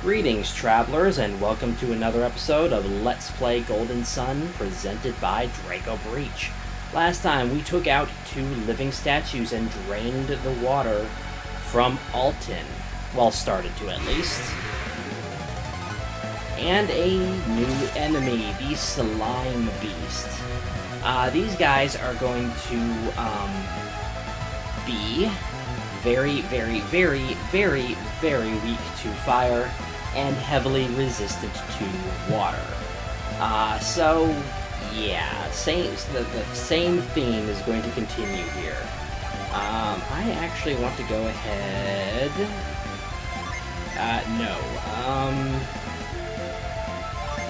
Greetings, travelers, and welcome to another episode of Let's Play Golden Sun, presented by Draco Breach. Last time, we took out 2 living statues and drained the water from Alton. Well, started to, at least. And a new enemy, the Slime Beast. These guys are going to, be very, very, very, very, very weak to fire and heavily resistant to water. So yeah, the same theme is going to continue here. I actually want to go ahead.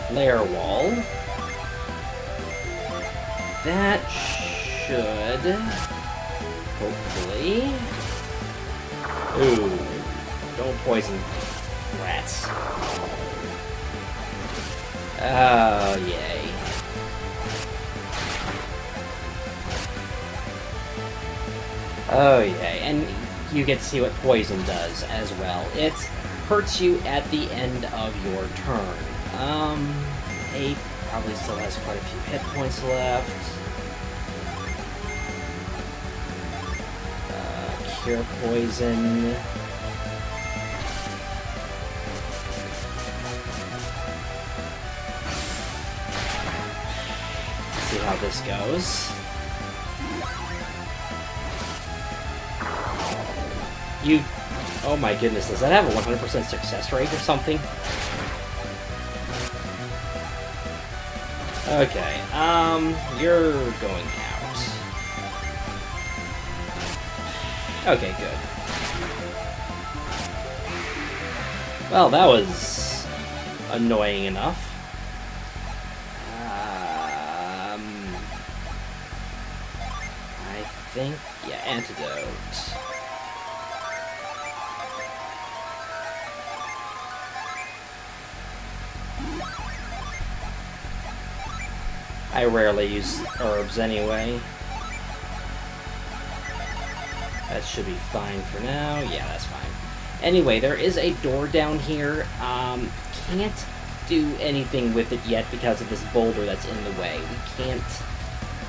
Flare wall. That should hopefully. Ooh, don't poison rats. Oh, yay. Oh, yay. And you get to see what poison does as well. It hurts you at the end of your turn. Ape probably still has quite a few hit points left. Cure poison. See how this goes. Oh my goodness, does that have a 100% success rate or something? Okay, you're going out. Okay, good. Well, that was annoying enough. I think, yeah, antidote. I rarely use herbs anyway. That should be fine for now. Yeah, that's fine. Anyway, there is a door down here. Can't do anything with it yet because of this boulder that's in the way. We can't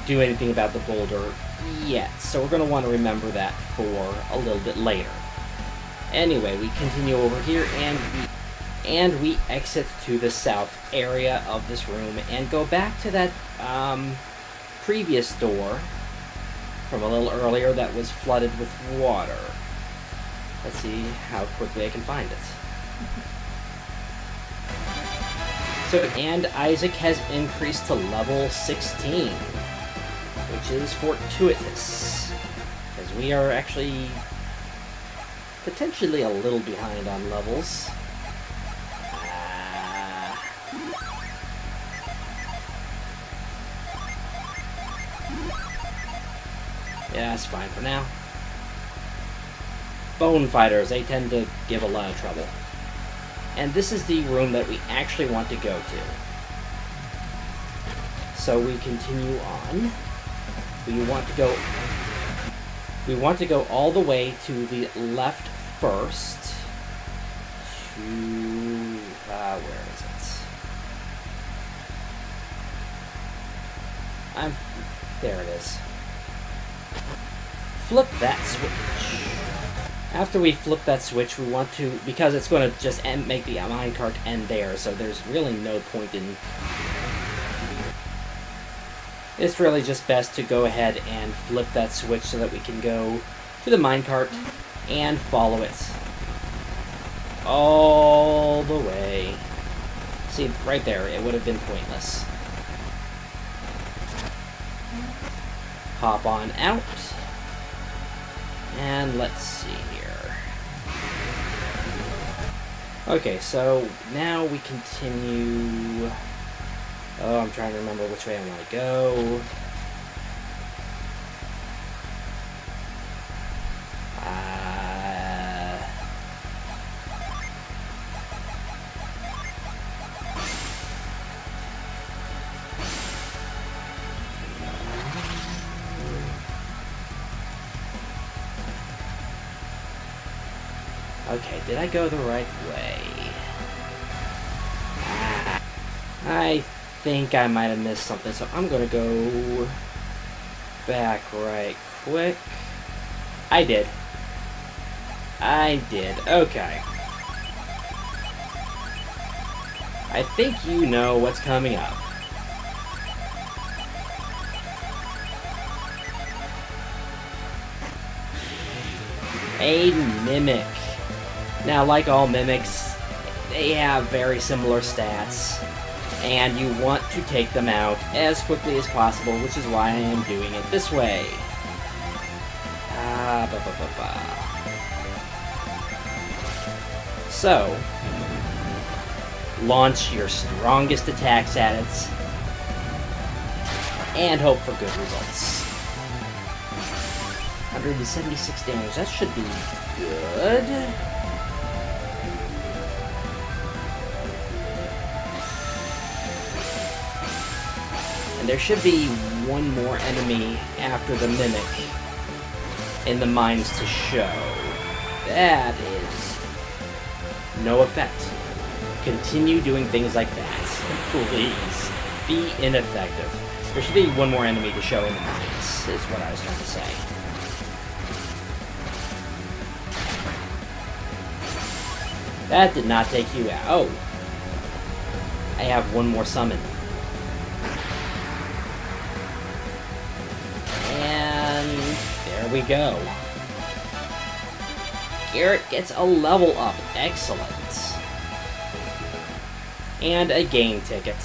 do anything about the boulder yet, so we're going to want to remember that for a little bit later. Anyway, we continue over here, and we exit to the south area of this room and go back to that previous door from a little earlier that was flooded with water. Let's see how quickly I can find it. So, and Isaac has increased to level 16, which is fortuitous, because we are actually potentially a little behind on levels. Yeah, that's fine for now. Bone fighters, they tend to give a lot of trouble. And this is the room that we actually want to go to. So we continue on. We want to go all the way to the left first. Where is it? There it is. Flip that switch. After we flip that switch, we want to, because it's going to just make the minecart end there, so there's really no point in... It's really just best to go ahead and flip that switch so that we can go to the minecart and follow it all the way. See, right there, it would have been pointless. Hop on out. And let's see here. Okay, so now we continue... Oh, I'm trying to remember which way I want to go. Okay, did I go the right way? I think I might have missed something, so I'm gonna go back right quick. I did. Okay. I think you know what's coming up. A Mimic. Now, like all Mimics, they have very similar stats, and you want to take them out as quickly as possible, which is why I am doing it this way. So, launch your strongest attacks at it, and hope for good results. 176 damage, that should be good. And there should be one more enemy after the Mimic in the mines to show. That is no effect. Continue doing things like that. Please. Be ineffective. There should be one more enemy to show in the mines, is what I was trying to say. That did not take you out. Oh. I have one more summon. And there we go. Garrett gets a level up. Excellent. And a game ticket.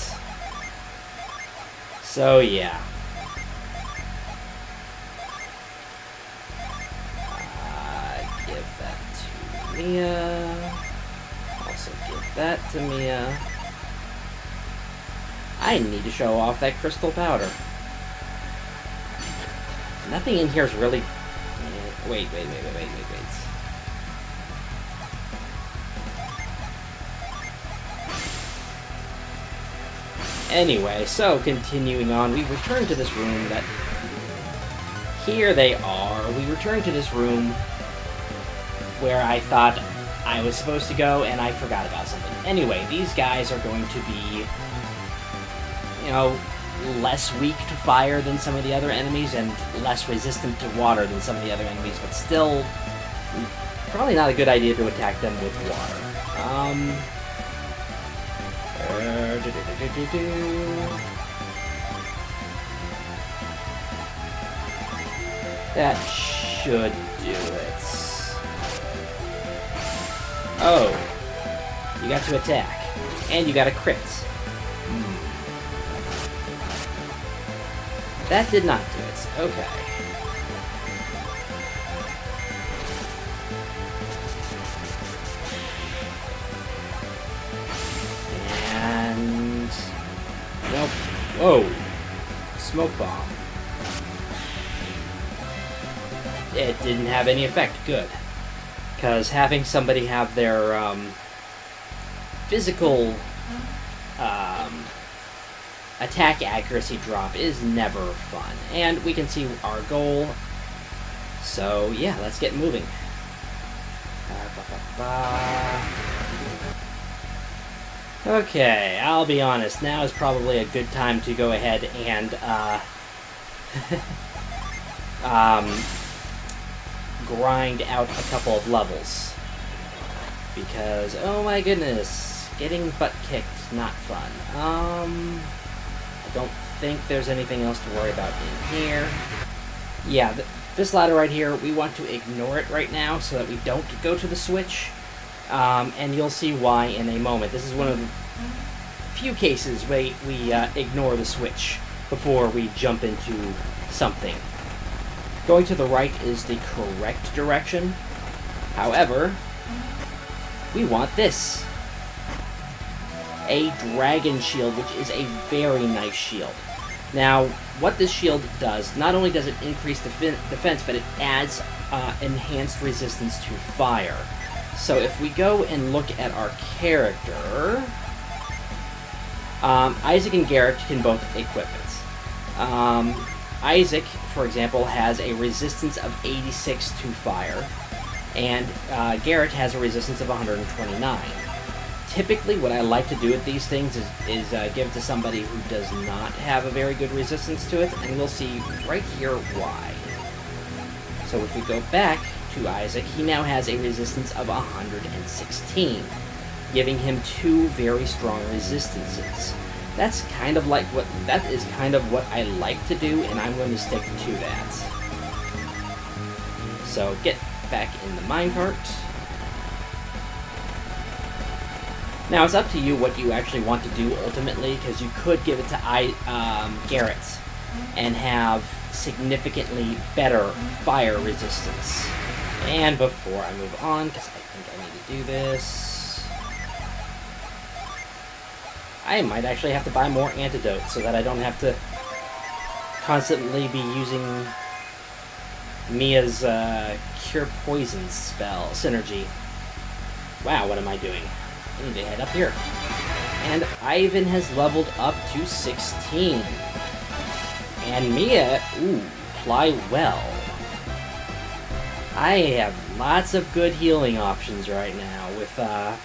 So yeah. Give that to Mia. Also give that to Mia. I need to show off that crystal powder. Nothing in here is really... Wait. Anyway, so continuing on, we return to this room that... Here they are. We return to this room where I thought I was supposed to go, and I forgot about something. Anyway, these guys are going to be, you know, less weak to fire than some of the other enemies, and less resistant to water than some of the other enemies, but still, probably not a good idea to attack them with water. That should do it. Oh, you got to attack, and you got a crit. That did not do it. Okay. And... Nope. Whoa. Smoke bomb. It didn't have any effect. Good. Because having somebody have their, physical, attack accuracy drop is never fun. And we can see our goal. So, yeah, let's get moving. Okay, I'll be honest. Now is probably a good time to go ahead and, grind out a couple of levels. Because, oh my goodness, getting butt kicked, not fun. I don't think there's anything else to worry about in here. Yeah, this ladder right here, we want to ignore it right now so that we don't go to the switch. And you'll see why in a moment. This is one of the few cases where we ignore the switch before we jump into something. Going to the right is the correct direction. However, we want this. A dragon shield, which is a very nice shield. Now, what this shield does, not only does it increase defense, but it adds enhanced resistance to fire. So if we go and look at our character, Isaac and Garrett can both equip it. Isaac, for example, has a resistance of 86 to fire, and Garrett has a resistance of 129. Typically, what I like to do with these things is give it to somebody who does not have a very good resistance to it, and we'll see right here why. So if we go back to Isaac, he now has a resistance of 116, giving him 2 very strong resistances. That is kind of what I like to do, and I'm going to stick to that. So get back in the minecart. Now it's up to you what you actually want to do ultimately, because you could give it to Garrett and have significantly better fire resistance. And before I move on, because I think I need to do this, I might actually have to buy more antidotes so that I don't have to constantly be using Mia's Cure Poison spell, Synergy. Wow, what am I doing? I need to head up here. And Ivan has leveled up to 16. And Mia, Ply Well. I have lots of good healing options right now with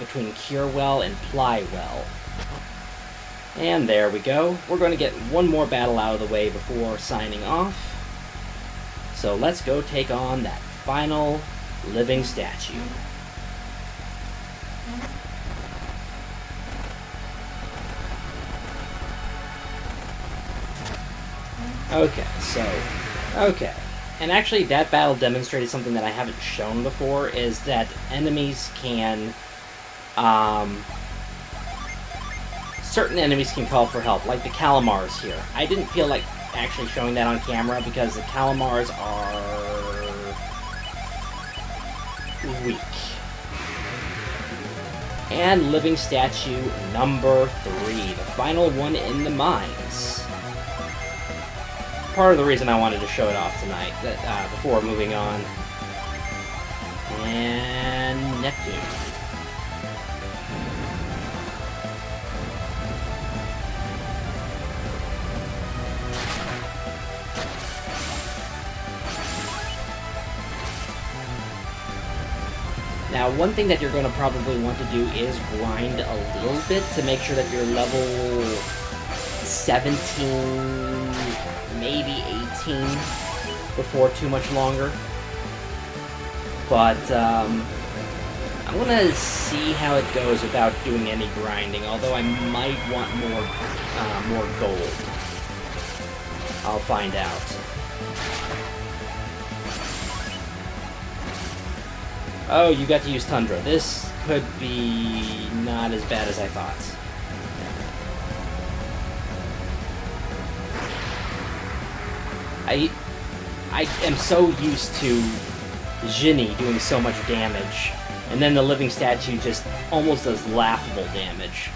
between Cure Well and Ply Well. And there we go. We're going to get one more battle out of the way before signing off. So let's go take on that final living statue. Okay. And actually, that battle demonstrated something that I haven't shown before, is that enemies can, certain enemies can call for help, like the Calamars here. I didn't feel like actually showing that on camera because the Calamars are weak. And living statue number 3, the final one in the mines. Part of the reason I wanted to show it off tonight, before moving on. And Neptune. Now, one thing that you're going to probably want to do is grind a little bit to make sure that you're level 17, maybe 18 before too much longer. But I'm gonna see how it goes without doing any grinding, although I might want more gold. I'll find out. Oh, you got to use Tundra. This could be not as bad as I thought. I am so used to Jinny doing so much damage, and then the living statue just almost does laughable damage.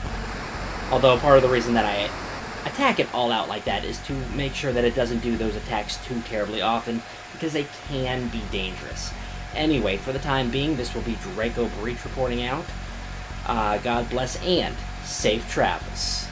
Although part of the reason that I attack it all out like that is to make sure that it doesn't do those attacks too terribly often, because they can be dangerous. Anyway, for the time being, this will be Draco Breach reporting out. God bless and safe travels.